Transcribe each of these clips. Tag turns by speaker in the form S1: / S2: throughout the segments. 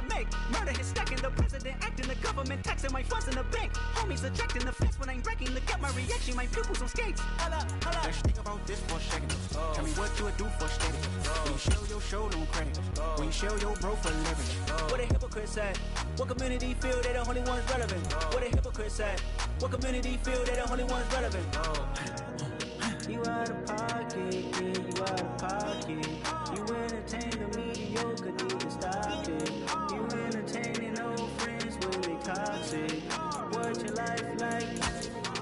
S1: make. Murder his stacking, the president acting, the government taxing my funds in the bank. Homies ejecting the fence when I'm breaking. Look at my reaction, my pupils on skates. Holla. Let's think about this for a second. Tell me what you would do for steady. When you show your show, no credit. When you show your bro for living. What a hypocrite said. What community feel they the only ones relevant? What a hypocrite said. What community feel they the only ones relevant? You out of pocket, yeah, you out of pocket. You entertain the mediocre, need to stop it. You entertaining old friends when they toxic. What your life like?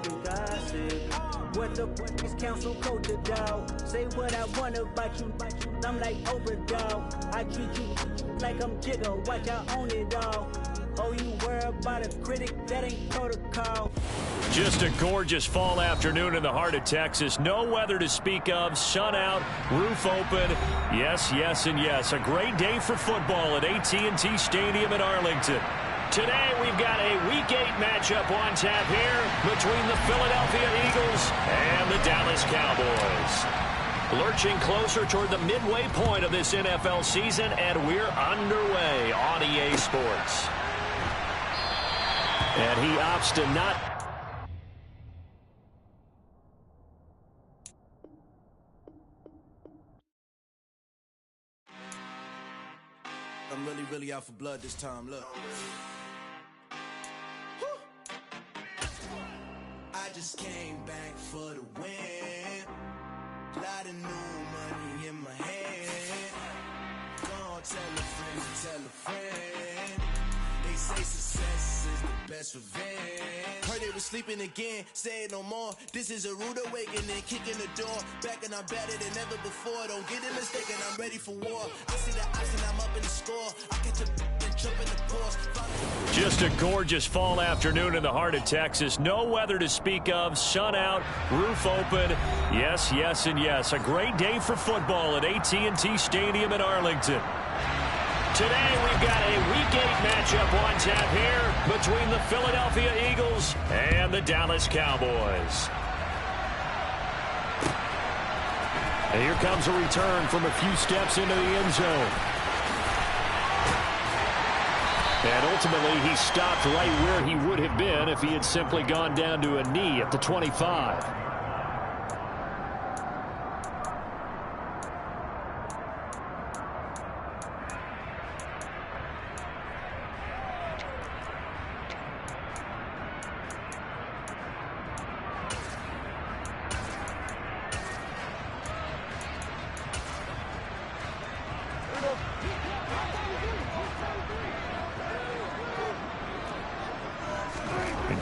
S1: You gossip. What the fuck is council code to doubt? Say what I want about you. I'm like overdog. I treat you like I'm Jigga. Watch I own it all. Oh, you worry about a critic, that ain't protocol.
S2: Just a gorgeous fall afternoon in the heart of Texas. No weather to speak of. Sun out, roof open. Yes, yes, and yes. A great day for football at TNT Stadium in Arlington. Today we've got a Week 8 matchup on tap here between the Philadelphia Eagles and the Dallas Cowboys. Lurching closer toward the midway point of this NFL season, and we're underway on EA Sports. And he opts to not.
S3: I'm really out for blood this time, look. I just came back for the win. Lot of new money in my hand. Gonna tell a friend. They say success is the best revenge. Heard they was sleeping again, say it no more. This is a rude awakening, kicking the door. Back and I'm better than ever before. Don't get it mistaken, I'm ready for war. I see the option, I'm up in the score. I catch a and jump in the course.
S2: Just a gorgeous fall afternoon in the heart of Texas. No weather to speak of. Sun out, roof open. Yes, yes, and yes. A great day for football at TNT Stadium in Arlington. Today we've got a Week 8 matchup on tap here between the Philadelphia Eagles and the Dallas Cowboys. And here comes a return from a few steps into the end zone. And ultimately he stopped right where he would have been if he had simply gone down to a knee at the 25.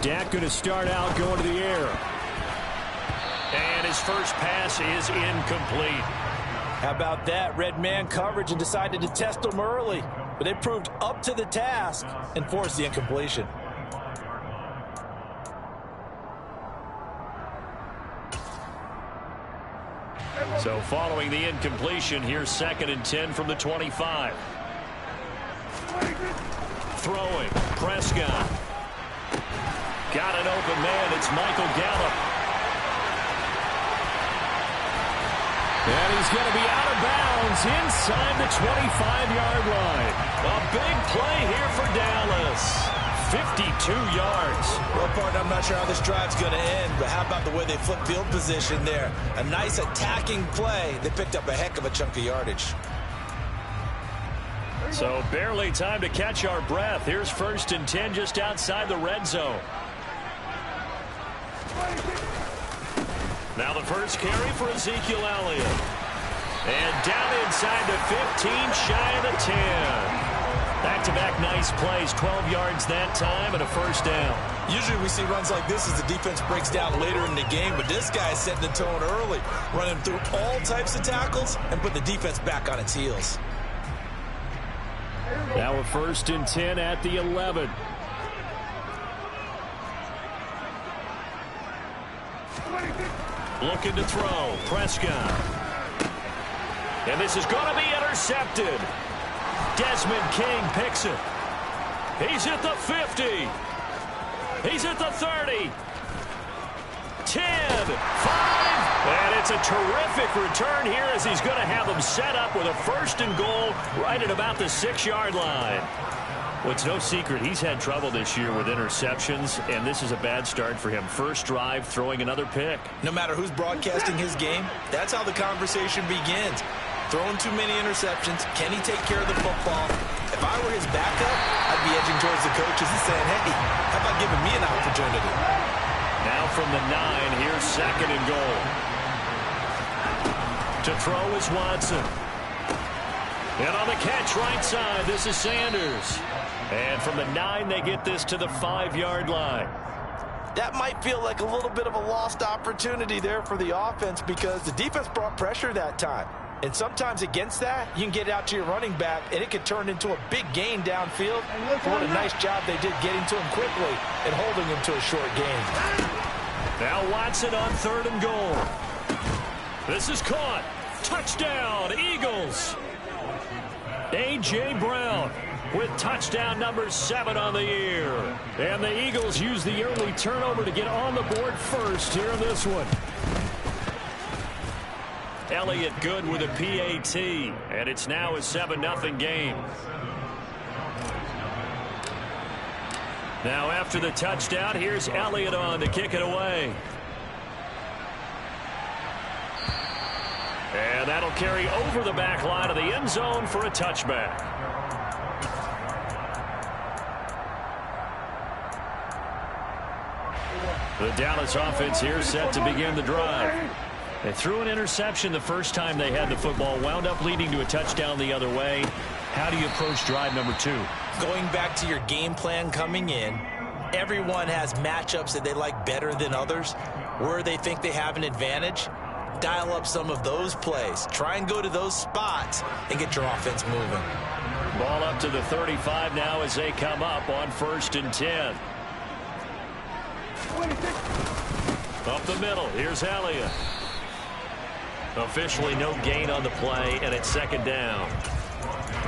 S2: Dak going to start out going to the air. And his first pass is incomplete.
S4: How about that? Red man coverage and decided to test them early. But they proved up to the task and forced the incompletion.
S2: So following the incompletion, here's 2nd and 10 from the 25. Throwing, Prescott. Got an open man. It's Michael Gallup. And he's going to be out of bounds inside the 25-yard line. A big play here for Dallas. 52 yards.
S4: Well, partner, I'm not sure how this drive's going to end, but how about the way they flip field position there? A nice attacking play. They picked up a heck of a chunk of yardage.
S2: So barely time to catch our breath. Here's 1st and 10 just outside the red zone. Now the first carry for Ezekiel Elliott. And down inside the 15, shy of the 10. Back-to-back nice plays, 12 yards that time and a first down.
S4: Usually we see runs like this as the defense breaks down later in the game, but this guy is setting the tone early, running through all types of tackles and put the defense back on its heels.
S2: Now a 1st and 10 at the 11. Looking to throw, Prescott. And this is going to be intercepted. Desmond King picks it. He's at the 50. He's at the 30. 10, 5, and it's a terrific return here as he's going to have them set up with a 1st and goal right at about the 6-yard line. Well, it's no secret he's had trouble this year with interceptions, and this is a bad start for him. First drive, throwing another pick.
S4: No matter who's broadcasting his game, that's how the conversation begins. Throwing too many interceptions. Can he take care of the football? If I were his backup, I'd be edging towards the coaches and saying, hey, how about giving me an opportunity?
S2: Now from the 9, here's 2nd and goal. To throw is Watson. And on the catch right side, this is Sanders. And from the 9, they get this to the 5-yard line.
S4: That might feel like a little bit of a lost opportunity there for the offense because the defense brought pressure that time. And sometimes against that, you can get out to your running back, and it could turn into a big gain downfield. What a nice job they did getting to him quickly and holding him to a short gain.
S2: Now Watson on 3rd and goal. This is caught. Touchdown, Eagles. A.J. Brown with touchdown number 7 on the year. And the Eagles use the early turnover to get on the board first here in this one. Elliott good with a PAT, and it's now a 7-0 game. Now after the touchdown, here's Elliott on to kick it away. And that'll carry over the back line of the end zone for a touchback. The Dallas offense here set to begin the drive. They threw an interception the first time they had the football, wound up leading to a touchdown the other way. How do you approach drive number 2?
S4: Going back to your game plan coming in, everyone has matchups that they like better than others. Where they think they have an advantage, dial up some of those plays. Try and go to those spots and get your offense moving.
S2: Ball up to the 35 now as they come up on 1st and 10. Up the middle, here's Elliott. Officially no gain on the play, and it's 2nd down.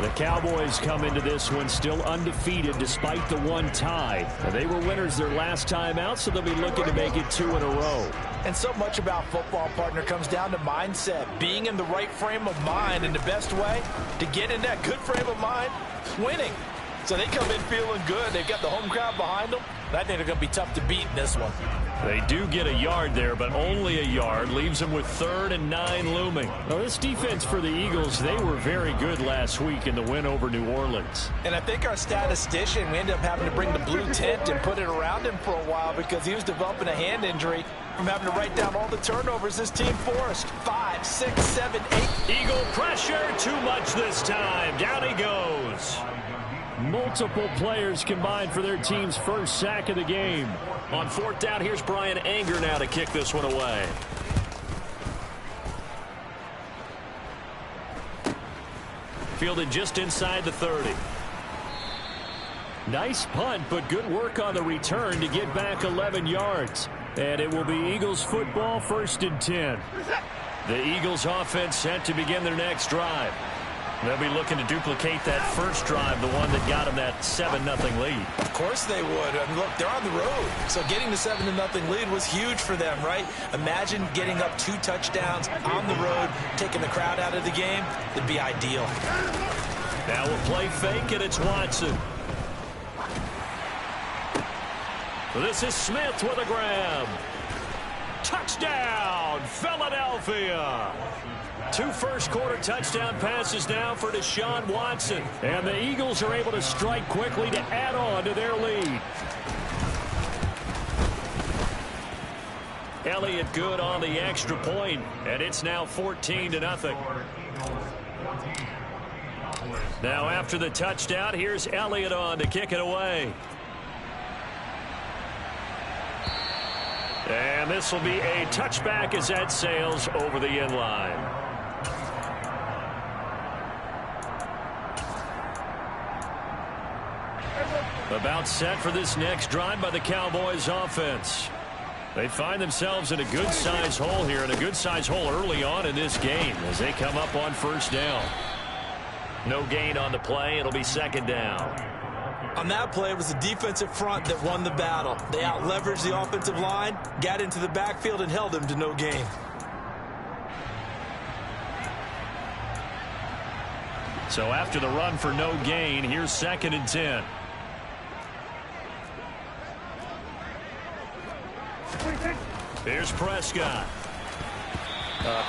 S2: The Cowboys come into this one still undefeated despite the 1 tie. They were winners their last time out, so they'll be looking to make it 2 in a row.
S4: And so much about football, partner, comes down to mindset. Being in the right frame of mind, and the best way to get in that good frame of mind, winning. So they come in feeling good. They've got the home crowd behind them. I think they're going to be tough to beat in this one.
S2: They do get a yard there, but only a yard. Leaves them with 3rd and 9 looming. Now, this defense for the Eagles, they were very good last week in the win over New Orleans.
S4: And I think our statistician, we ended up having to bring the blue tent and put it around him for a while because he was developing a hand injury from having to write down all the turnovers this team forced. 5, 6, 7, 8.
S2: Eagle pressure, too much this time. Down he goes. Multiple players combined for their team's first sack of the game. On 4th down, here's Brian Anger now to kick this one away. Fielded just inside the 30. Nice punt, but good work on the return to get back 11 yards. And it will be Eagles football, 1st and 10. The Eagles offense set to begin their next drive. They'll be looking to duplicate that first drive, the one that got them that 7-0 lead.
S4: Of course they would. I mean, look, they're on the road. So getting the 7-0 lead was huge for them, right? Imagine getting up 2 touchdowns on the road, taking the crowd out of the game. It'd be ideal.
S2: Now we'll play fake, and it's Watson. This is Smith with a grab. Touchdown, Philadelphia. 2 first-quarter touchdown passes now for Deshaun Watson. And the Eagles are able to strike quickly to add on to their lead. Elliott good on the extra point, and it's now 14-0. Now after the touchdown, here's Elliott on to kick it away. And this will be a touchback as that sails over the end line. About set for this next drive by the Cowboys offense. They find themselves in a good-sized hole here, and a good-sized hole early on in this game as they come up on 1st down. No gain on the play. It'll be 2nd down.
S4: On that play, it was the defensive front that won the battle. They out-leveraged the offensive line, got into the backfield, and held them to no gain.
S2: So after the run for no gain, here's 2nd and 10. Here's Prescott.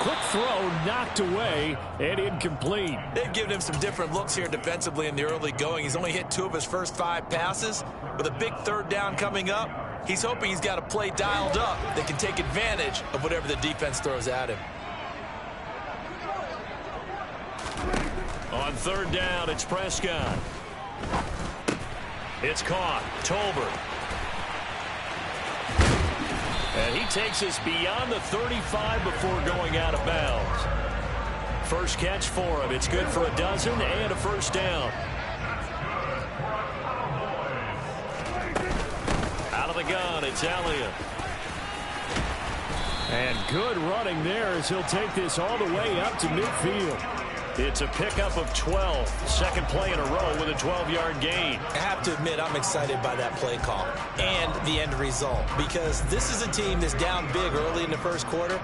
S2: Quick throw knocked away and incomplete.
S4: They've given him some different looks here defensively in the early going. He's only hit 2 of his first 5 passes. With a big 3rd down coming up, he's hoping he's got a play dialed up that can take advantage of whatever the defense throws at him.
S2: On 3rd down, it's Prescott. It's caught. Tolbert. And he takes us beyond the 35 before going out of bounds. First catch for him. It's good for a dozen and a 1st down. Out of the gun, it's Elliott. And good running there as he'll take this all the way up to midfield. It's a pickup of 12. 2nd play in a row with a 12-yard gain.
S4: I have to admit, I'm excited by that play call and the end result, because this is a team that's down big early in the 1st quarter,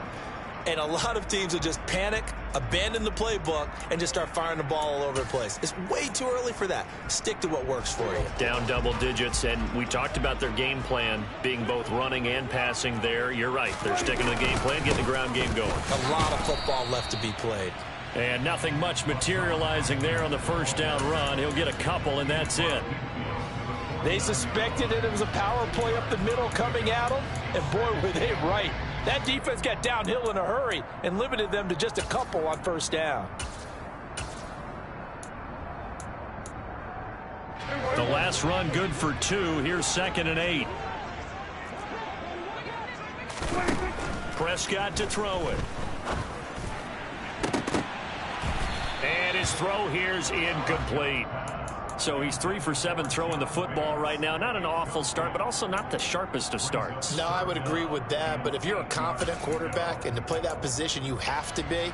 S4: and a lot of teams will just panic, abandon the playbook, and just start firing the ball all over the place. It's way too early for that. Stick to what works for you.
S2: Down double digits, and we talked about their game plan being both running and passing there. You're right. They're sticking to the game plan, getting the ground game going.
S4: A lot of football left to be played.
S2: And nothing much materializing there on the 1st down run. He'll get a couple, and that's it.
S4: They suspected that it was a power play up the middle coming at them, and boy, were they right. That defense got downhill in a hurry and limited them to just a couple on 1st down.
S2: The last run good for 2. Here's 2nd and 8. Prescott to throw it. And his throw here's incomplete. So he's 3 for 7 throwing the football right now. Not an awful start, but also not the sharpest of starts.
S5: No, I would agree with that. But if you're a confident quarterback and to play that position, you have to be.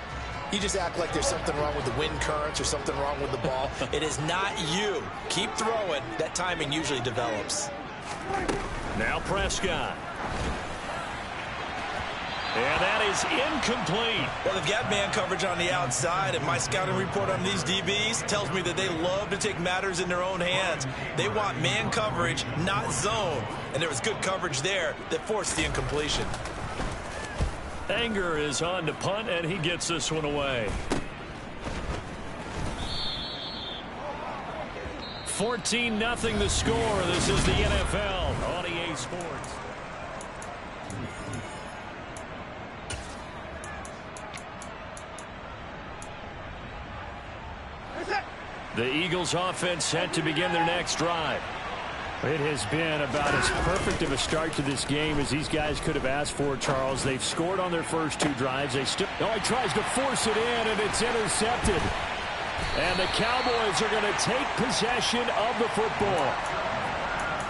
S5: You just act like there's something wrong with the wind currents or something wrong with the ball.
S4: It is not you. Keep throwing. That timing usually develops.
S2: Now Prescott. And that is incomplete.
S4: Well, they've got man coverage on the outside, and my scouting report on these DBs tells me that they love to take matters in their own hands. They want man coverage, not zone. And there was good coverage there that forced the incompletion.
S2: Anger is on to punt, and he gets this one away. 14-0 the score. This is the NFL on EA Sports. The Eagles offense set to begin their next drive. It has been about as perfect of a start to this game as these guys could have asked for, Charles. They've scored on their first 2 drives. He tries to force it in, and it's intercepted. And the Cowboys are going to take possession of the football.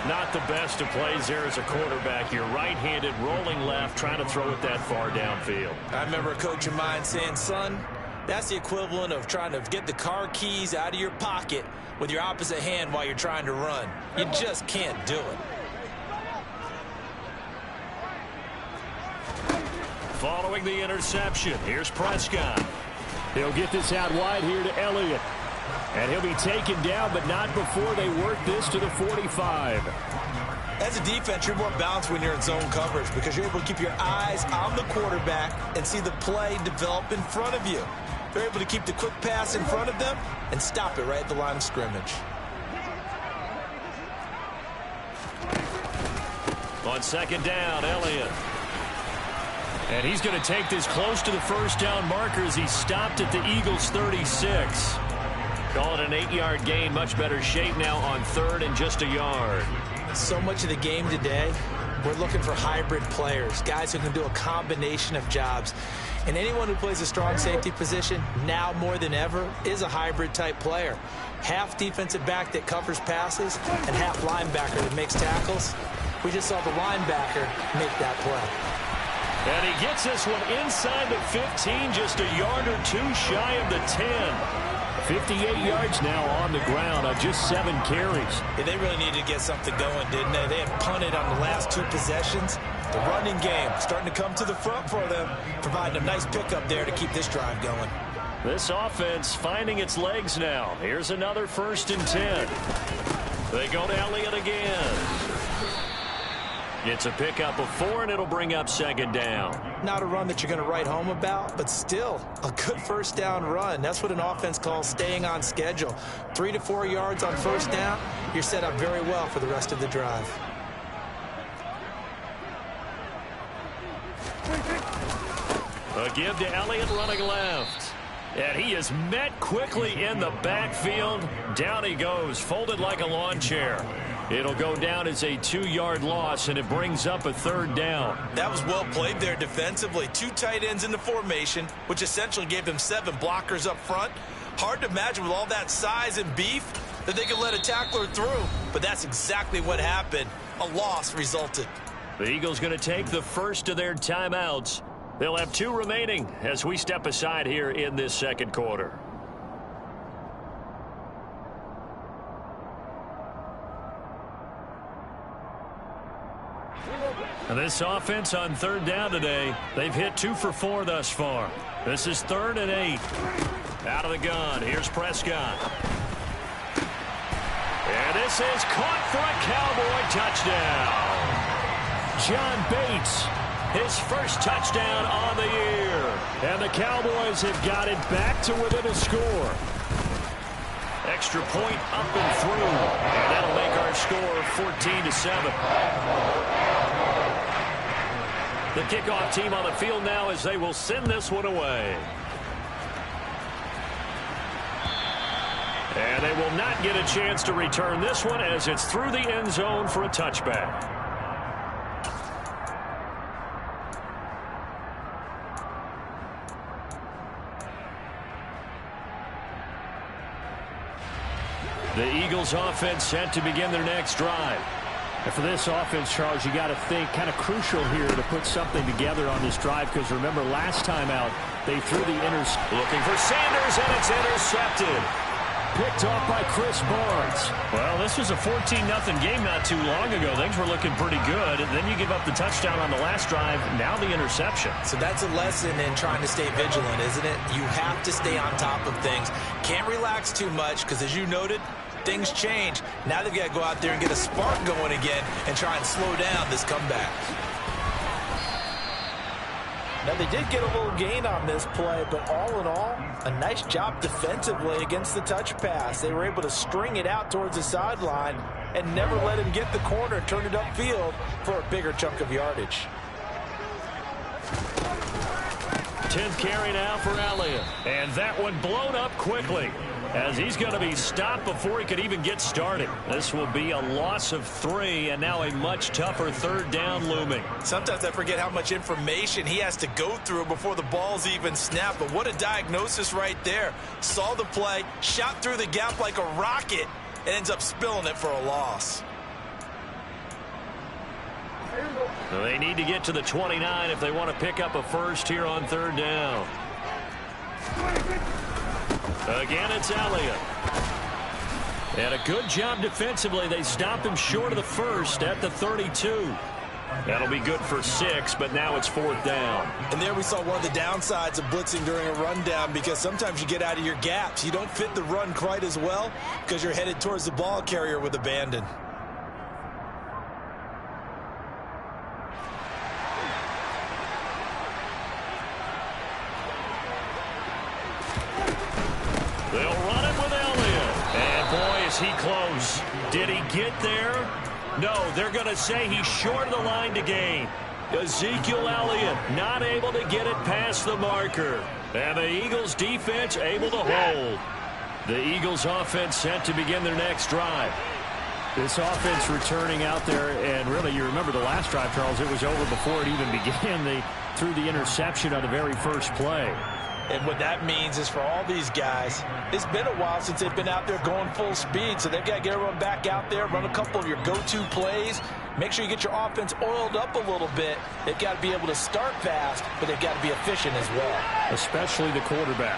S2: Not the best of plays there as a quarterback. You're right-handed, rolling left, trying to throw it that far downfield.
S4: I remember a coach of mine saying, son, that's the equivalent of trying to get the car keys out of your pocket with your opposite hand while you're trying to run. You just can't do it.
S2: Following the interception, here's Prescott. He'll get this out wide here to Elliott. And he'll be taken down, but not before they work this to the 45.
S4: As a defense, you're more balanced when you're in zone coverage because you're able to keep your eyes on the quarterback and see the play develop in front of you. They're able to keep the quick pass in front of them and stop it right at the line of scrimmage.
S2: On 2nd down, Elliott. And he's going to take this close to the 1st down marker as he's stopped at the Eagles' 36. Call it an 8-yard gain. Much better shape now on 3rd and just a yard.
S4: So much of the game today, we're looking for hybrid players, guys who can do a combination of jobs. And anyone who plays a strong safety position, now more than ever, is a hybrid type player. Half defensive back that covers passes and half linebacker that makes tackles. We just saw the linebacker make that play.
S2: And he gets this one inside the 15, just a yard or 2 shy of the 10. 58 yards now on the ground on just 7 carries.
S4: Yeah, they really needed to get something going, didn't they? They had punted on the last 2 possessions. The running game starting to come to the front for them, providing a nice pickup there to keep this drive going.
S2: This offense finding its legs now. Here's another 1st and 10. They go to Elliott again. It's a pickup of 4, and it'll bring up 2nd down.
S4: Not a run that you're going to write home about, but still a good 1st down run. That's what an offense calls staying on schedule. 3 to 4 yards on 1st down, you're set up very well for the rest of the drive.
S2: A give to Elliott running left. And he is met quickly in the backfield. Down he goes, folded like a lawn chair. It'll go down as a 2-yard loss, and it brings up a 3rd down.
S4: That was well played there defensively. 2 tight ends in the formation, which essentially gave them 7 blockers up front. Hard to imagine with all that size and beef that they could let a tackler through, but that's exactly what happened. A loss resulted.
S2: The Eagles going to take the first of their timeouts. They'll have 2 remaining as we step aside here in this 2nd quarter. And this offense on 3rd down today, they've hit 2 for 4 thus far. This is 3rd and 8. Out of the gun, here's Prescott. And this is caught for a Cowboy touchdown. John Bates, his first touchdown on the year. And the Cowboys have got it back to within a score. Extra point up and through. And that'll make our score 14-7. The kickoff team on the field now as they will send this one away. And they will not get a chance to return this one as it's through the end zone for a touchback. The Eagles offense set to begin their next drive.
S6: And for this offense, Charles, you got to think kind of crucial here to put something together on this drive, because remember last time out they threw the
S2: looking for Sanders, and it's intercepted. Picked off by Chris Barnes. Well, this was a 14-0 game not too long ago. Things were looking pretty good. And then you give up the touchdown on the last drive. Now the interception.
S4: So that's a lesson in trying to stay vigilant, isn't it? You have to stay on top of things. Can't relax too much because, as you noted, things change. Now they've got to go out there and get a spark going again and try and slow down this comeback. Now, they did get a little gain on this play, but all in all, a nice job defensively against the touch pass. They were able to string it out towards the sideline and never let him get the corner and turn it upfield for a bigger chunk of yardage.
S2: 10th carry now for Elliott. And that one blown up quickly, as he's going to be stopped before he could even get started. This will be a loss of 3, and now a much tougher 3rd down looming.
S4: Sometimes I forget how much information he has to go through before the ball's even snapped, but what a diagnosis right there. Saw the play, shot through the gap like a rocket, and ends up spilling it for a loss.
S2: So they need to get to the 29 if they want to pick up a first here on 3rd down. Again, it's Elliott. And a good job defensively. They stopped him short of the first at the 32. That'll be good for 6, but now it's 4th down.
S4: And there we saw one of the downsides of blitzing during a rundown, because sometimes you get out of your gaps. You don't fit the run quite as well because you're headed towards the ball carrier with abandon.
S2: They'll run it with Elliott. And boy, is he close. Did he get there? No, they're going to say he's short of the line to gain. Ezekiel Elliott not able to get it past the marker. And the Eagles defense able to hold. The Eagles offense set to begin their next drive.
S6: This offense returning out there, and really you remember the last drive, Charles, it was over before it even began. They threw the interception on the very first play.
S4: And what that means is for all these guys, it's been a while since they've been out there going full speed, so they've got to get everyone back out there, run a couple of your go-to plays, make sure you get your offense oiled up a little bit. They've got to be able to start fast, but they've got to be efficient as well.
S6: Especially the quarterback.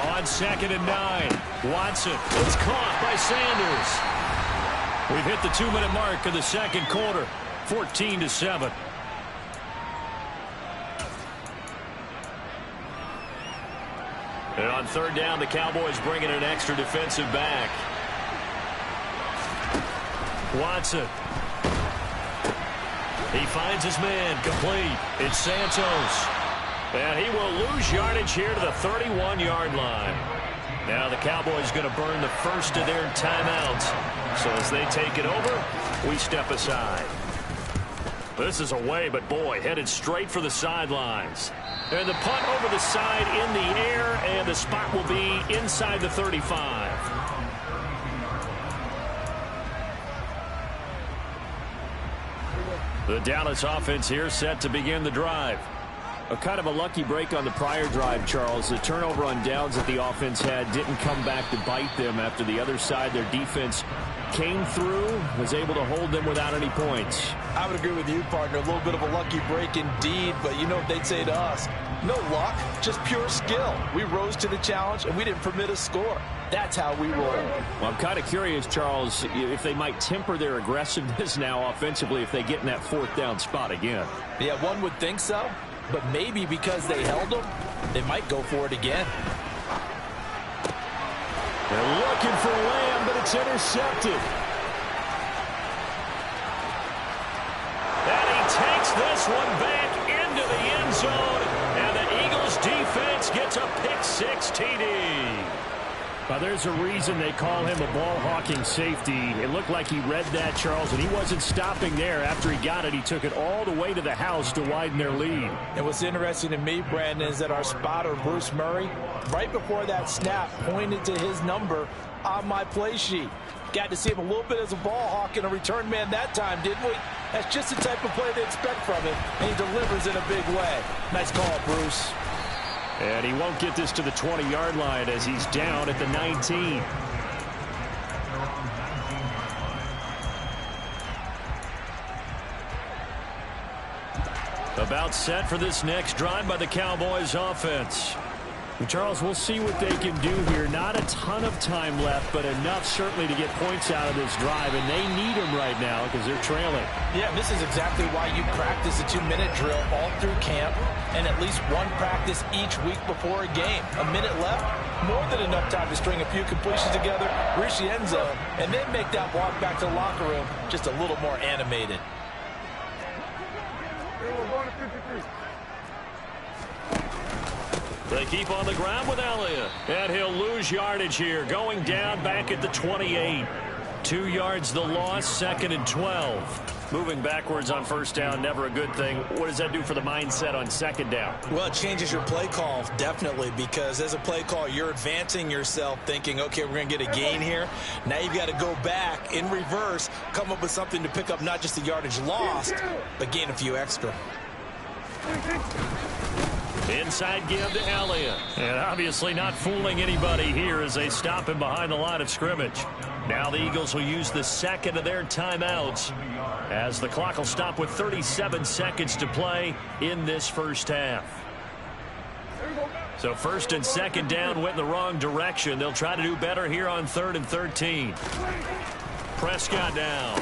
S2: On 2nd and 9, Watson is caught by Sanders. We've hit the 2-minute mark of the 2nd quarter, 14-7. And on third down, the Cowboys bring in an extra defensive back. Watson. He finds his man, complete. It's Santos. And he will lose yardage here to the 31-yard line. Now the Cowboys going to burn the first of their timeouts. So as they take it over, we step aside. This is away, but boy, headed straight for the sidelines. And the punt over the side in the air, and the spot will be inside the 35. The Dallas offense here set to begin the drive. A kind of a lucky break on the prior drive, Charles. The turnover on downs that the offense had didn't come back to bite them after the other side. Their defense came through, was able to hold them without any points.
S4: I would agree with you, partner. A little bit of a lucky break indeed, but you know what they'd say to us? No luck, just pure skill. We rose to the challenge, and we didn't permit a score. That's how we roll.
S6: Well, I'm kind of curious, Charles, if they might temper their aggressiveness now offensively if they get in that fourth down spot again.
S4: Yeah, one would think so. But maybe because they held them, they might go for it again.
S2: They're looking for Lamb, but it's intercepted. And he takes this one back into the end zone. And the Eagles defense gets a pick-6 TD.
S6: Well, there's a reason they call him a ball-hawking safety. It looked like he read that, Charles, and he wasn't stopping there. After he got it, he took it all the way to the house to widen their lead.
S4: And what's interesting to me, Brandon, is that our spotter, Bruce Murray, right before that snap, pointed to his number on my play sheet. Got to see him a little bit as a ball hawk and a return man that time, didn't we? That's just the type of play they expect from him, and he delivers in a big way. Nice call, Bruce.
S2: And he won't get this to the 20-yard line as he's down at the 19. About set for this next drive by the Cowboys offense.
S6: Charles, we'll see what they can do here. Not a ton of time left, but enough certainly to get points out of this drive, and they need them right now because they're trailing.
S4: Yeah, this is exactly why you practice a 2-minute drill all through camp and at least one practice each week before a game. A minute left, more than enough time to string a few completions together, reach the end zone, and then make that walk back to the locker room just a little more animated.
S2: They keep on the ground with Elliott. And he'll lose yardage here, going down back at the 28. 2 yards the loss, 2nd and 12. Moving backwards on first down, never a good thing. What does that do for the mindset on second down?
S7: Well, it changes your play call, definitely, because as a play call, you're advancing yourself thinking, okay, we're going to get a gain here. Now you've got to go back in reverse, come up with something to pick up not just the yardage lost, but gain a few extra.
S2: Inside give to Elliott. And obviously not fooling anybody here as they stop him behind the line of scrimmage. Now the Eagles will use the second of their timeouts as the clock will stop with 37 seconds to play in this first half. So first and second down went in the wrong direction. They'll try to do better here on 3rd and 13. Prescott down.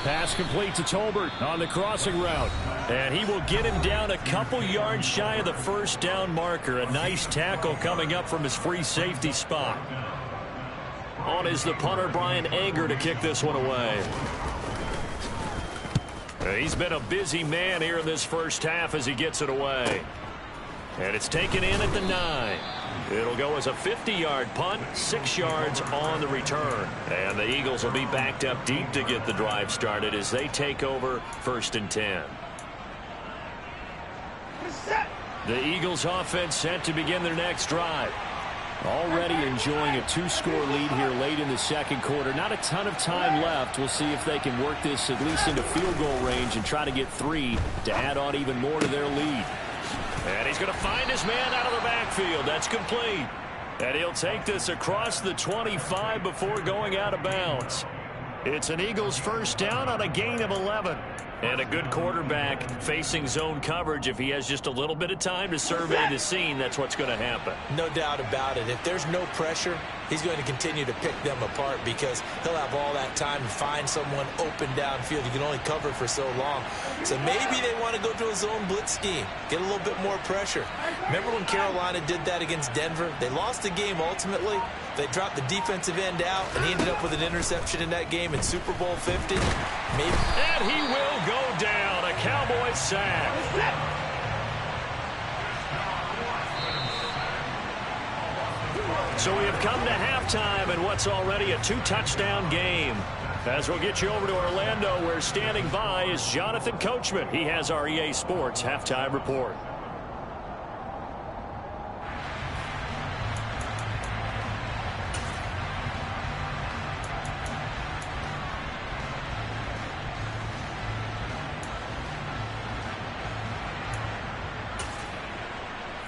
S6: Pass complete to Tolbert on the crossing route.
S2: And he will get him down a couple yards shy of the first down marker. A nice tackle coming up from his free safety spot. On is the punter, Brian Anger, to kick this one away. He's been a busy man here in this first half as he gets it away. And it's taken in at the 9. It'll go as a 50-yard punt, 6 yards on the return. And the Eagles will be backed up deep to get the drive started as they take over 1st and 10. The Eagles offense set to begin their next drive.
S6: Already enjoying a 2-score lead here late in the second quarter. Not a ton of time left. We'll see if they can work this at least into field goal range and try to get 3 to add on even more to their lead.
S2: And he's going to find his man out of the backfield. That's complete. And he'll take this across the 25 before going out of bounds. It's an Eagles first down on a gain of 11. And a good quarterback facing zone coverage, if he has just a little bit of time to survey the scene, that's what's going to happen.
S7: No doubt about it. If there's no pressure, he's going to continue to pick them apart because he'll have all that time to find someone open downfield. You can only cover for so long. So maybe they want to go to a zone blitz scheme, get a little bit more pressure. Remember when Carolina did that against Denver? They lost the game ultimately. They dropped the defensive end out, and he ended up with an interception in that game in Super Bowl 50. Maybe.
S2: And he will go down. A Cowboy sack. So we have come to halftime in what's already a 2-touchdown game. As we'll get you over to Orlando, where standing by is Jonathan Coachman. He has our EA Sports halftime report.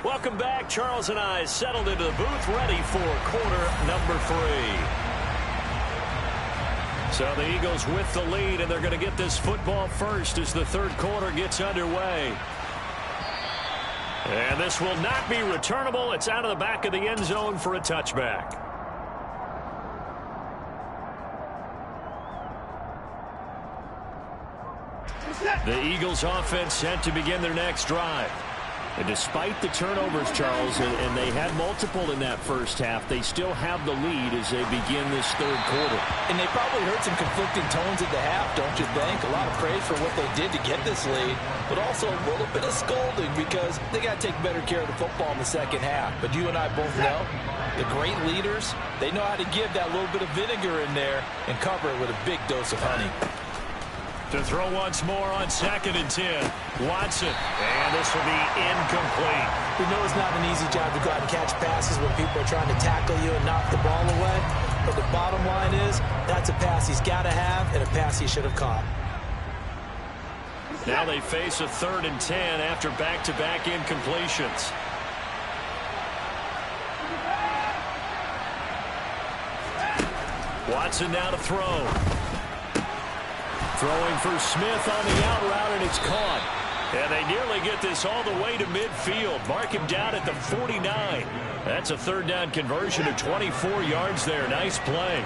S2: Welcome back. Charles and I settled into the booth, ready for quarter number 3. So the Eagles with the lead, and they're going to get this football first as the third quarter gets underway. And this will not be returnable. It's out of the back of the end zone for a touchback. The Eagles offense set to begin their next drive. And despite the turnovers, Charles, and they had multiple in that first half, they still have the lead as they begin this third quarter.
S7: And they probably heard some conflicting tones at the half, don't you think? A lot of praise for what they did to get this lead, but also a little bit of scolding because they got to take better care of the football in the second half. But you and I both know the great leaders, they know how to give that little bit of vinegar in there and cover it with a big dose of honey.
S2: To throw once more on 2nd and 10. Watson. And this will be incomplete.
S7: We know it's not an easy job to go out and catch passes when people are trying to tackle you and knock the ball away. But the bottom line is, that's a pass he's got to have and a pass he should have caught.
S2: Now they face a 3rd and 10 after back-to-back incompletions. Watson now to throw. Throwing for Smith on the out route, and it's caught. And they nearly get this all the way to midfield. Mark him down at the 49. That's a 3rd down conversion of 24 yards there. Nice play.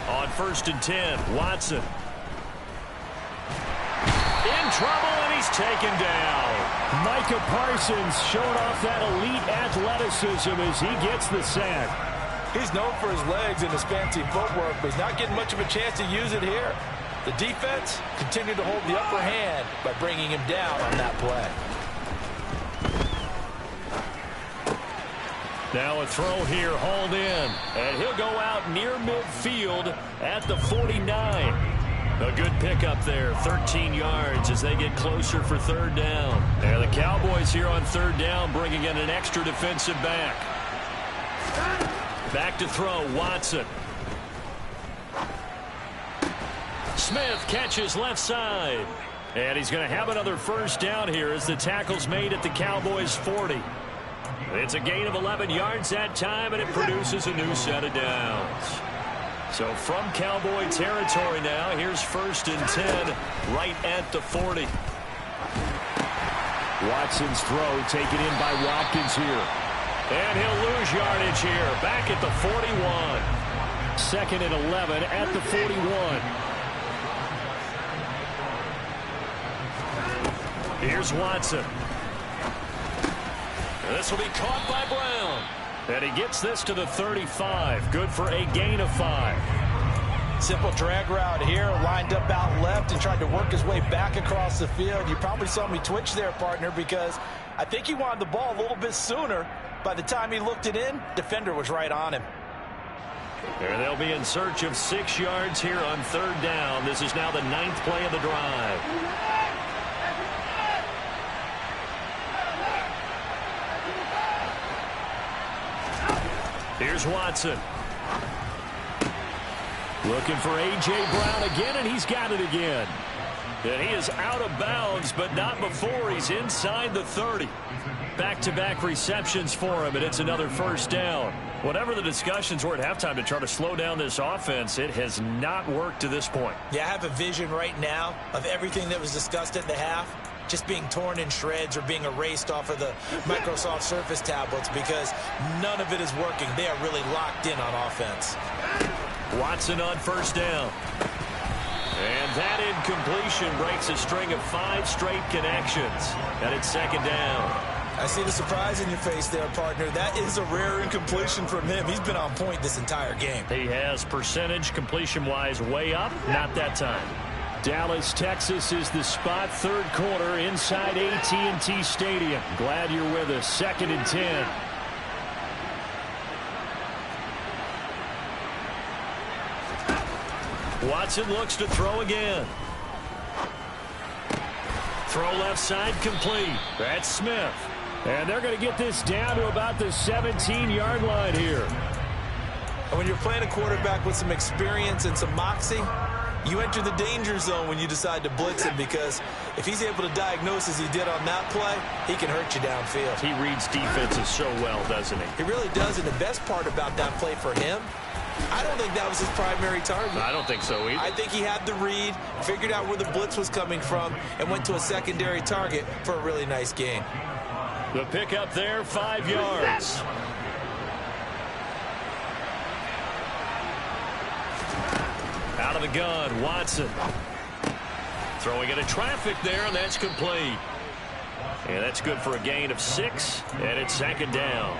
S2: On 1st and 10, Watson. In trouble, and he's taken down. Micah Parsons showing off that elite athleticism as he gets the sack.
S7: He's known for his legs and his fancy footwork, but he's not getting much of a chance to use it here. The defense continued to hold the upper hand by bringing him down on that play.
S2: Now a throw here, hauled in, and he'll go out near midfield at the 49. A good pickup there, 13 yards as they get closer for 3rd down. And the Cowboys here on 3rd down bringing in an extra defensive back. Back to throw, Watson. Smith catches left side. And he's going to have another 1st down here as the tackle's made at the Cowboys' 40. It's a gain of 11 yards that time, and it produces a new set of downs. So from Cowboy territory now, here's 1st and 10 right at the 40. Watson's throw taken in by Watkins here. And he'll lose yardage here, back at the 41. 2nd and 11 at the 41. Here's Watson. This will be caught by Brown. And he gets this to the 35. Good for a gain of 5.
S7: Simple drag route here, lined up out left and tried to work his way back across the field. You probably saw me twitch there, partner, because I think he wanted the ball a little bit sooner. By the time he looked it in, defender was right on him.
S2: There they'll be in search of 6 yards here on 3rd down. This is now the 9th play of the drive. Here's Watson. Looking for A.J. Brown again, and he's got it again. And he is out of bounds, but not before he's inside the 30. Back-to-back receptions for him, and it's another first down. Whatever the discussions were at halftime to try to slow down this offense, it has not worked to this point.
S7: Yeah, I have a vision right now of everything that was discussed at the half just being torn in shreds or being erased off of the Microsoft Surface tablets because none of it is working. They are really locked in on offense.
S2: Watson on first down. And that incompletion breaks a string of 5 straight connections. And it's second down.
S7: I see the surprise in your face there, partner. That is a rare incompletion from him. He's been on point this entire game.
S2: He has percentage completion-wise way up. Not that time.
S6: Dallas, Texas is the spot. Third quarter inside TNT Stadium. Glad you're with us. 2nd and 10.
S2: Watson looks to throw again. Throw left side complete. That's Smith.
S6: And they're going to get this down to about the 17-yard line here.
S7: And when you're playing a quarterback with some experience and some moxie, you enter the danger zone when you decide to blitz him because if he's able to diagnose as he did on that play, he can hurt you downfield.
S2: He reads defenses so well, doesn't he?
S7: He really does, and the best part about that play for him, I don't think that was his primary target.
S2: I don't think so either.
S7: I think he had the read, figured out where the blitz was coming from, and went to a secondary target for a really nice gain.
S2: The pickup there, 5 yards. Out of the gun, Watson. Throwing into traffic there, and that's complete. And that's good for a gain of 6, and it's second down.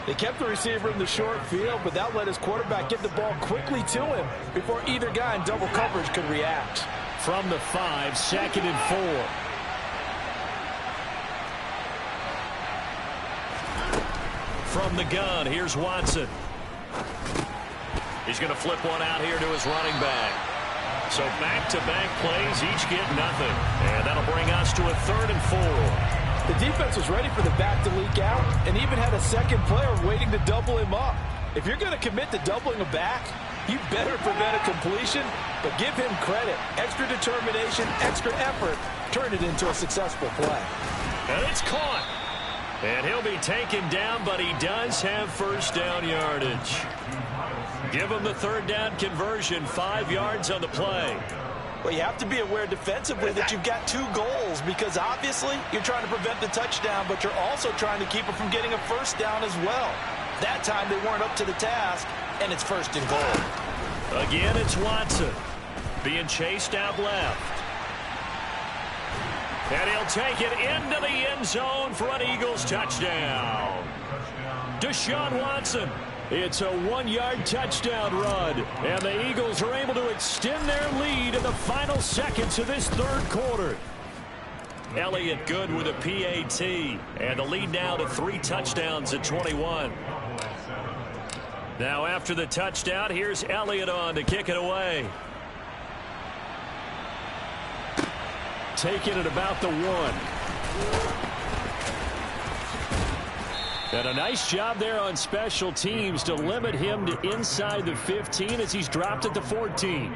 S4: They kept the receiver in the short field, but that let his quarterback get the ball quickly to him before either guy in double coverage could react.
S6: From the 5, 2nd and 4.
S2: From the gun, here's Watson. He's going to flip one out here to his running back. So back-to-back plays, each get nothing. And that'll bring us to a 3rd and 4.
S4: The defense was ready for the back to leak out and even had a second player waiting to double him up. If you're going to commit to doubling a back, you better prevent a completion, but give him credit. Extra determination, extra effort, turn it into a successful play.
S2: And it's caught. And he'll be taken down, but he does have first down yardage. Give him the 3rd down conversion, 5 yards on the play.
S7: Well, you have to be aware defensively that you've got 2 goals because obviously you're trying to prevent the touchdown, but you're also trying to keep it from getting a first down as well. That time they weren't up to the task, and it's 1st and goal.
S2: Again, it's Watson being chased out left. And he'll take it into the end zone for an Eagles touchdown. Deshaun Watson.
S6: It's a 1-yard touchdown run. And the Eagles are able to extend their lead in the final seconds of this 3rd quarter.
S2: Elliott good with a PAT. And the lead now to 3 touchdowns at 21. Now after the touchdown, here's Elliott on to kick it away.
S6: Taking it about the 1. And a nice job there on special teams to limit him to inside the 15 as he's dropped at the 14.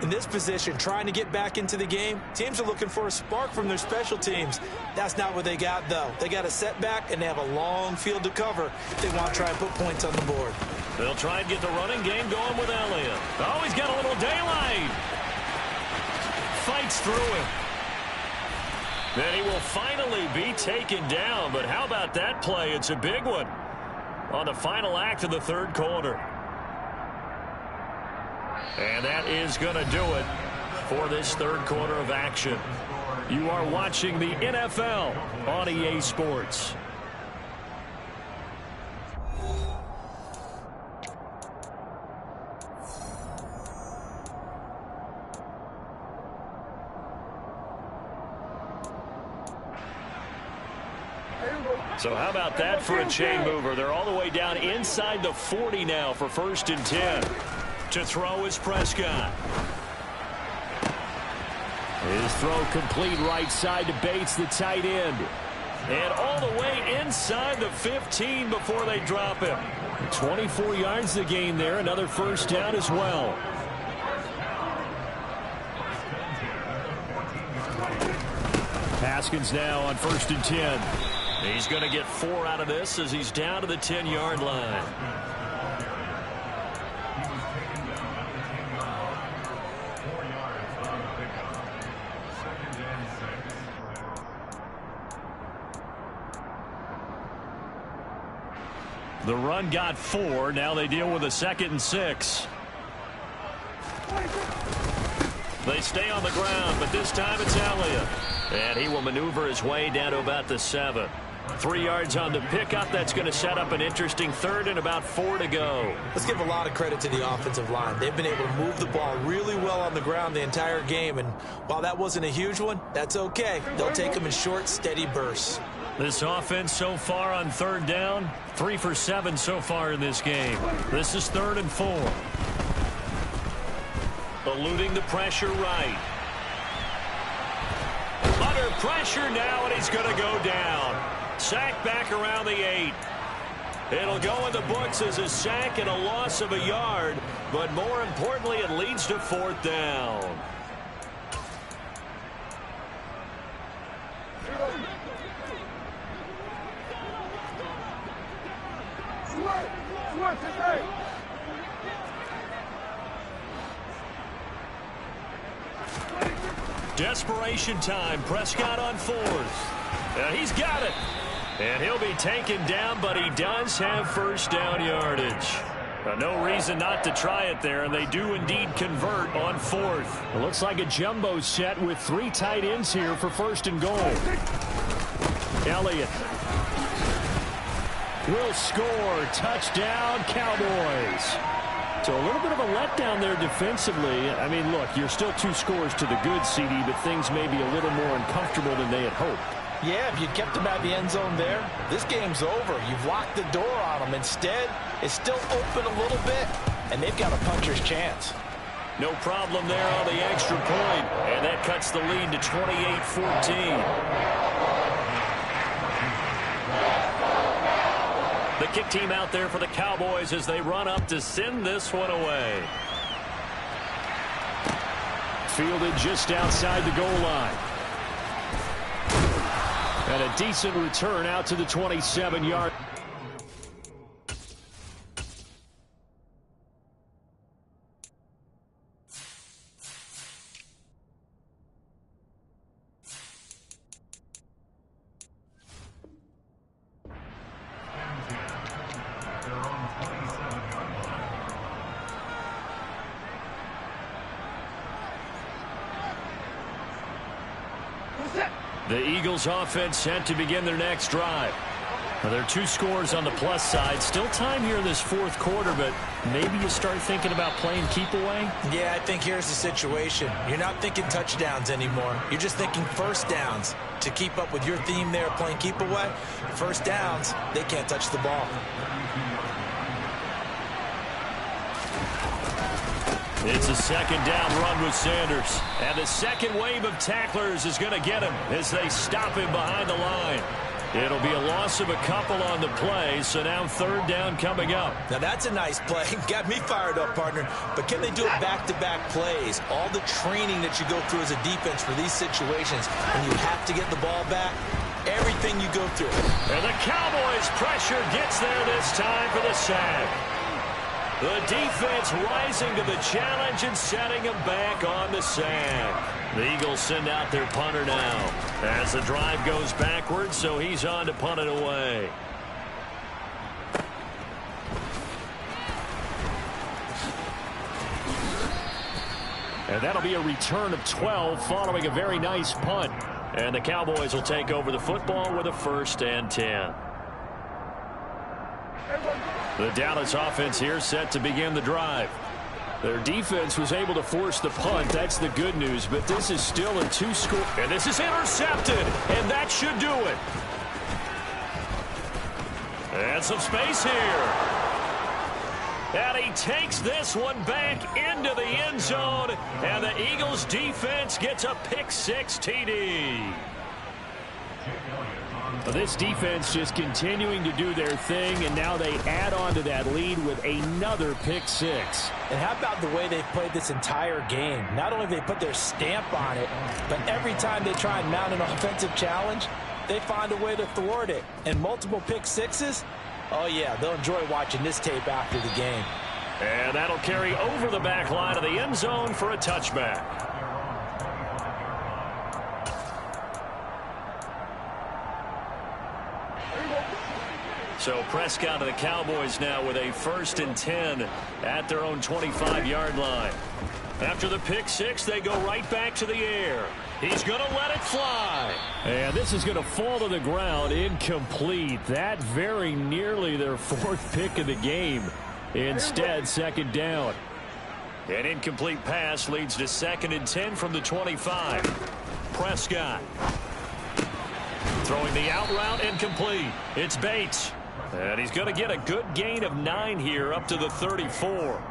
S7: In this position, trying to get back into the game, teams are looking for a spark from their special teams. That's not what they got, though. They got a setback, and they have a long field to cover if they want to try and put points on the board.
S2: They'll try and get the running game going with Elliott. Oh, he's got a little daylight. Fights through him. Then he will finally be taken down, but how about that play? It's a big one on the final act of the 3rd quarter. And that is going to do it for this 3rd quarter of action. You are watching the NFL on EA Sports. So how about that for a chain mover? They're all the way down inside the 40 now for 1st and 10. To throw is Prescott.
S6: His throw complete right side to Bates, the tight end.
S2: And all the way inside the 15 before they drop him.
S6: 24 yards to gain there. Another first down as well.
S2: Haskins now on 1st and 10. He's going to get 4 out of this as he's down to the 10-yard line. The run got 4. Now they deal with a 2nd and 6. They stay on the ground, but this time it's Elliott. And he will maneuver his way down to about the 7. 3 yards on the pickup. That's going to set up an interesting 3rd and about 4 to go.
S7: Let's give a lot of credit to the offensive line. They've been able to move the ball really well on the ground the entire game. And while that wasn't a huge one, that's okay. They'll take them in short, steady bursts.
S2: This offense so far on 3rd down, 3 for 7 so far in this game. This is 3rd and 4. Eluding the pressure right. Under pressure now, and he's going to go down. Sack back around the 8. It'll go in the books as a sack and a loss of a yard, but more importantly, it leads to 4th down. Desperation time. Prescott on 4th. He's got it. And he'll be taken down, but he does have 1st down yardage. No reason not to try it there, and they do indeed convert on 4th.
S6: It looks like a jumbo set with 3 tight ends here for 1st and goal. Elliott will score. Touchdown, Cowboys. So a little bit of a letdown there defensively. I mean, look, you're still 2 scores to the good, CD, but things may be a little more uncomfortable than they had hoped.
S4: Yeah, if you kept them out of the end zone there, this game's over. You've locked the door on them. Instead, it's still open a little bit, and they've got a puncher's chance.
S2: No problem there on the extra point, and that cuts the lead to 28-14. The kick team out there for the Cowboys as they run up to send this one away.
S6: Fielded just outside the goal line. And a decent return out to the 27-yard.
S2: The Eagles offense set to begin their next drive. Now, there are 2 scores on the plus side. Still time here in this 4th quarter, but maybe you start thinking about playing keep away?
S7: Yeah, I think here's the situation. You're not thinking touchdowns anymore. You're just thinking 1st downs. To keep up with your theme there, playing keep away, 1st downs, they can't touch the ball.
S2: It's a 2nd down run with Sanders. And the second wave of tacklers is going to get him as they stop him behind the line. It'll be a loss of a couple on the play, so now 3rd down coming up.
S7: Now that's a nice play. Got me fired up, partner. But can they do it back-to-back plays? All the training that you go through as a defense for these situations, when you have to get the ball back, everything you go through.
S2: And the Cowboys' pressure gets there this time for the sack. The defense rising to the challenge and setting him back on the sack. The Eagles send out their punter now as the drive goes backwards, so he's on to punt it away.
S6: And that'll be a return of 12 following a very nice punt.
S2: And the Cowboys will take over the football with a 1st and 10. The Dallas offense here set to begin the drive.
S6: Their defense was able to force the punt. That's the good news, but this is still a 2-score.
S2: And this is intercepted, and that should do it. And some space here. And he takes this one back into the end zone, and the Eagles defense gets a pick 6 TD.
S6: Well, this defense just continuing to do their thing, and now they add on to that lead with another pick six.
S7: And how about the way they've played this entire game? Not only have they put their stamp on it, but every time they try and mount an offensive challenge, they find a way to thwart it. And multiple pick sixes, oh yeah, they'll enjoy watching this tape after the game.
S2: And that'll carry over the back line of the end zone for a touchback. So Prescott of the Cowboys now with a 1st and 10 at their own 25-yard line. After the pick six, they go right back to the air. He's going to let it fly.
S6: And this is going to fall to the ground, incomplete. That very nearly their 4th pick of the game. Instead, 2nd down.
S2: An incomplete pass leads to 2nd and 10 from the 25. Prescott throwing the out route, incomplete. It's Bates. And he's going to get a good gain of 9 here up to the 34.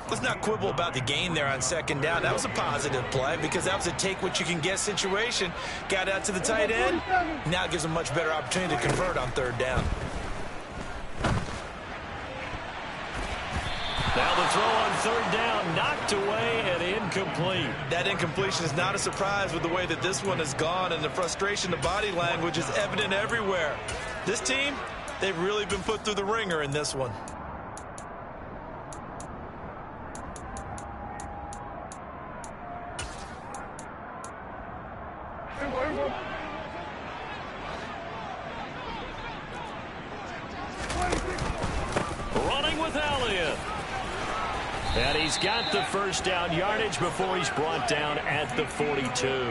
S7: Let's not quibble about the gain there on 2nd down. That was a positive play because that was a take-what-you-can-get situation. Got out to the tight end. Now it gives them much better opportunity to convert on 3rd down.
S2: Now the throw on 3rd down, knocked away and incomplete.
S7: That incompletion is not a surprise with the way that this one has gone, and the frustration, the body language is evident everywhere. This team, they've really been put through the ringer in this one.
S2: Running with Elliott. And he's got the 1st down yardage before he's brought down at the 42.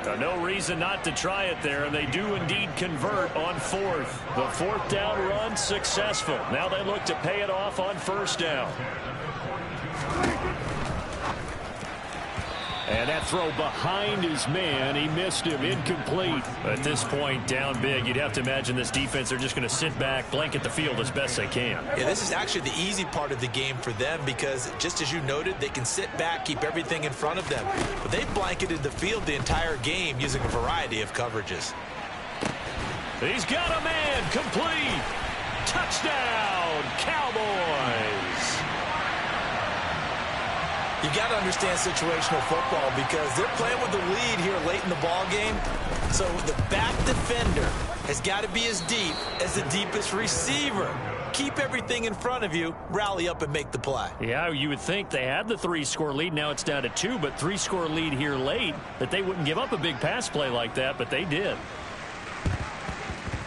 S2: Now, no reason not to try it there, and they do indeed convert on 4th. The 4th down run successful. Now they look to pay it off on 1st down.
S6: And that throw behind his man, he missed him, incomplete.
S2: At this point, down big, you'd have to imagine this defense are just going to sit back, blanket the field as best they can.
S7: Yeah, this is actually the easy part of the game for them because, just as you noted, they can sit back, keep everything in front of them. But they've blanketed the field the entire game using a variety of coverages.
S2: He's got a man, complete. Touchdown, Cowboys.
S7: You got to understand situational football because they're playing with the lead here late in the ball game. So the back defender has got to be as deep as the deepest receiver. Keep everything in front of you, rally up and make the play.
S2: Yeah, you would think they had the 3-score lead. Now it's down to 2, but 3-score lead here late, that they wouldn't give up a big pass play like that, but they did.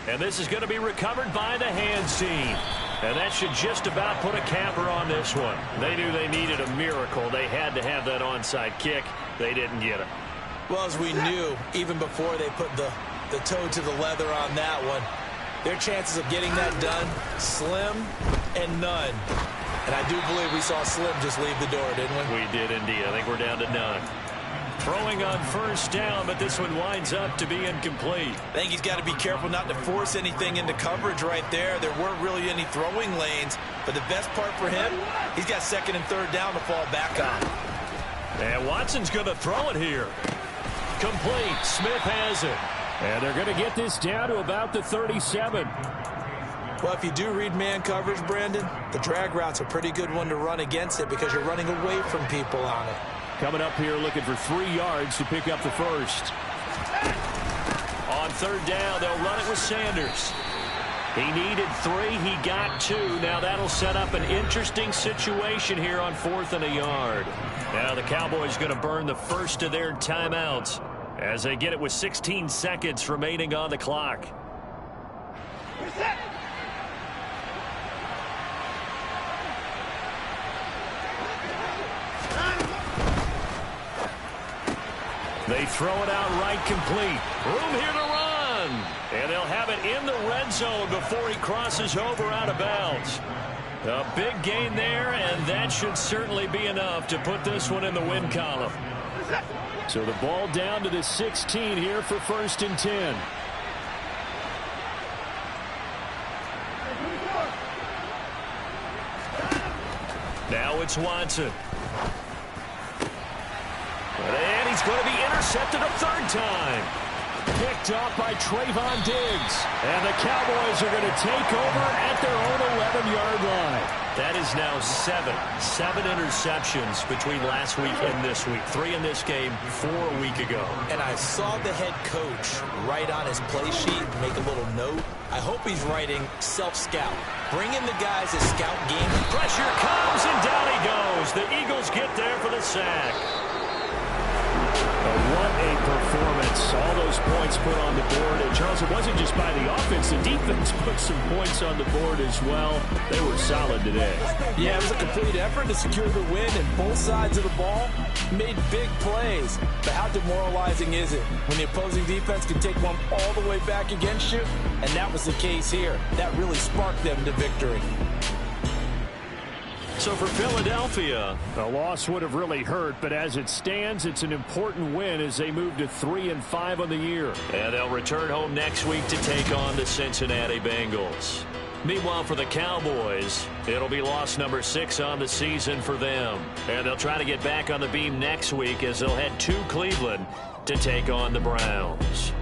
S2: And this is going to be recovered by the hands team. And that should just about put a capper on this one. They knew they needed a miracle. They had to have that onside kick. They didn't get it.
S7: Well, as we knew, even before they put the toe to the leather on that one, their chances of getting that done, slim and none. And I do believe we saw Slim just leave the door, didn't we?
S2: We did indeed. I think we're down to none. Throwing on 1st down, but this one winds up to be incomplete.
S7: I think he's got to be careful not to force anything into coverage right there. There weren't really any throwing lanes, but the best part for him, he's got 2nd and 3rd down to fall back on.
S2: And Watson's going to throw it here. Complete. Smith has it.
S6: And they're going to get this down to about the 37.
S7: Well, if you do read man coverage, Brandon, the drag route's a pretty good one to run against it because you're running away from people on it.
S6: Coming up here looking for 3 yards to pick up the 1st.
S2: On 3rd down, they'll run it with Sanders. He needed 3. He got 2. Now that'll set up an interesting situation here on 4th and a yard. Now the Cowboys going to burn the first of their timeouts as they get it with 16 seconds remaining on the clock. They throw it out right, complete. Room here to run. And they'll have it in the red zone before he crosses over out of bounds. A big gain there, and that should certainly be enough to put this one in the win column.
S6: So the ball down to the 16 here for 1st and 10.
S2: Now it's Watson. And he's going to be intercepted a 3rd time. Picked off by Trayvon Diggs. And the Cowboys are going to take over at their own 11-yard line. That is now seven interceptions between last week and this week. 3 in this game, 4 a week ago.
S7: And I saw the head coach write on his play sheet, make a little note. I hope he's writing self-scout. Bring in the guys that scout game.
S2: Pressure comes, and down he goes. The Eagles get there for the sack. What a performance. All those points put on the board. And, Charles, it wasn't just by the offense. The defense put some points on the board as well. They were solid today.
S7: Yeah, it was a complete effort to secure the win, and both sides of the ball made big plays. But how demoralizing is it when the opposing defense can take one all the way back against you? And that was the case here. That really sparked them to victory.
S2: So for Philadelphia, the loss would have really hurt, but as it stands, it's an important win as they move to 3-5 on the year. And they'll return home next week to take on the Cincinnati Bengals. Meanwhile, for the Cowboys, it'll be loss number 6 on the season for them. And they'll try to get back on the beam next week as they'll head to Cleveland to take on the Browns.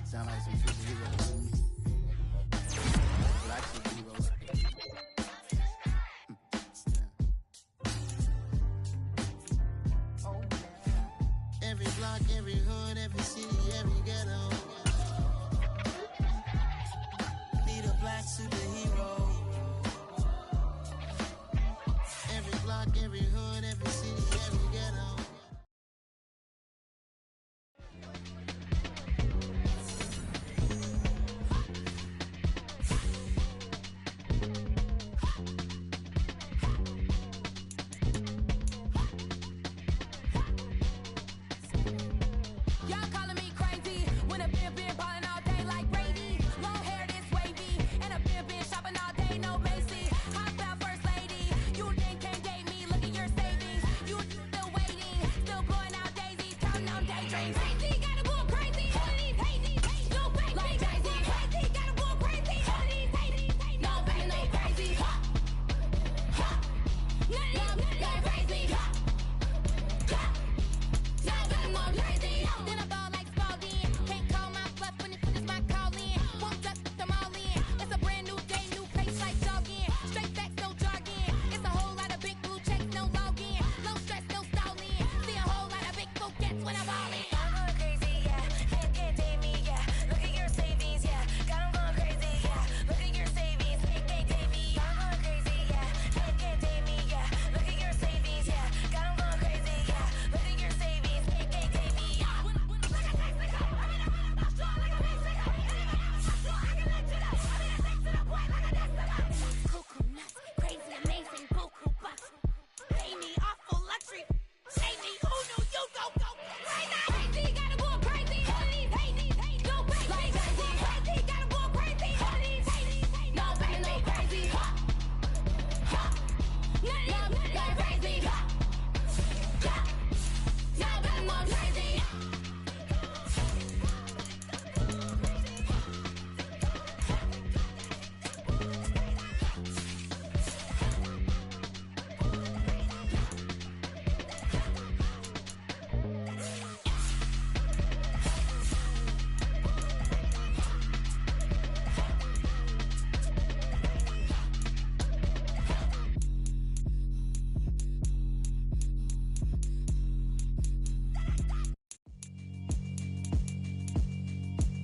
S8: Sound like some superheroes. Black superheroes. Oh, yeah. Every block, every hood, every city, every ghetto. Need a black superhero. Every block, every hood, every city, every ghetto.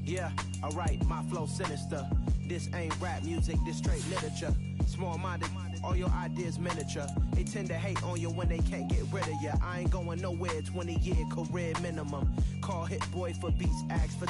S9: Yeah, alright, my flow sinister. This ain't rap music, this straight literature. Small-minded, all your ideas miniature. They tend to hate on you when they can't get rid of you. I ain't going nowhere, 20-year career minimum. Call Hit Boy for beats, ask for